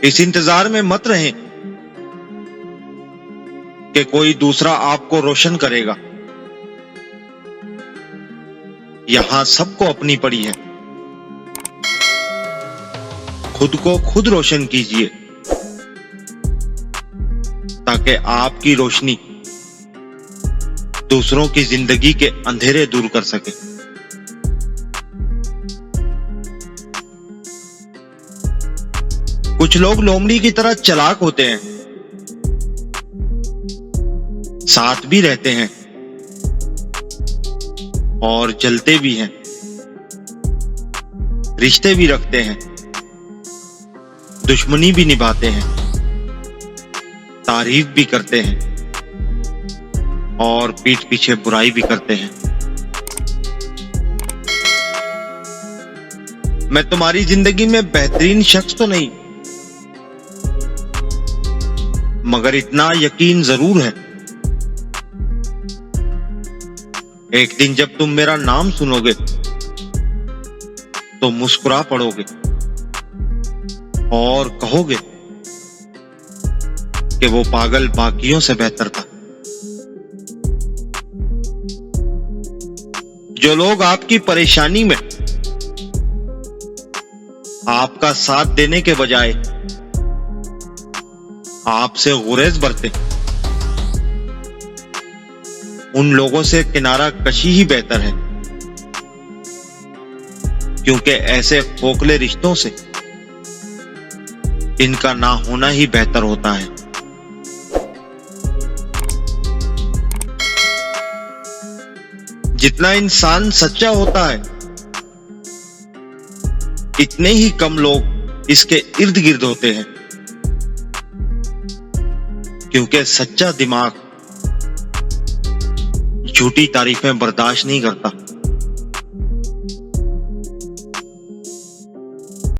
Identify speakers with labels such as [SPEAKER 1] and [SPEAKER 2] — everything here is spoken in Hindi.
[SPEAKER 1] इस इंतजार में मत रहें कि कोई दूसरा आपको रोशन करेगा। यहां सबको अपनी पड़ी है। खुद को खुद रोशन कीजिए ताकि आपकी रोशनी दूसरों की जिंदगी के अंधेरे दूर कर सके। कुछ लोग लोमड़ी की तरह चालाक होते हैं, साथ भी रहते हैं और जलते भी हैं, रिश्ते भी रखते हैं, दुश्मनी भी निभाते हैं, तारीफ भी करते हैं और पीठ पीछे बुराई भी करते हैं। मैं तुम्हारी जिंदगी में बेहतरीन शख्स तो नहीं, मगर इतना यकीन जरूर है, एक दिन जब तुम मेरा नाम सुनोगे तो मुस्कुरा पड़ोगे और कहोगे कि वो पागल बाकियों से बेहतर था। जो लोग आपकी परेशानी में आपका साथ देने के बजाय आपसे गुरेज बरते, उन लोगों से किनारा कशी ही बेहतर है, क्योंकि ऐसे खोखले रिश्तों से इनका ना होना ही बेहतर होता है। जितना इंसान सच्चा होता है, इतने ही कम लोग इसके इर्द गिर्द होते हैं, क्योंकि सच्चा दिमाग झूठी तारीफें बर्दाश्त नहीं करता।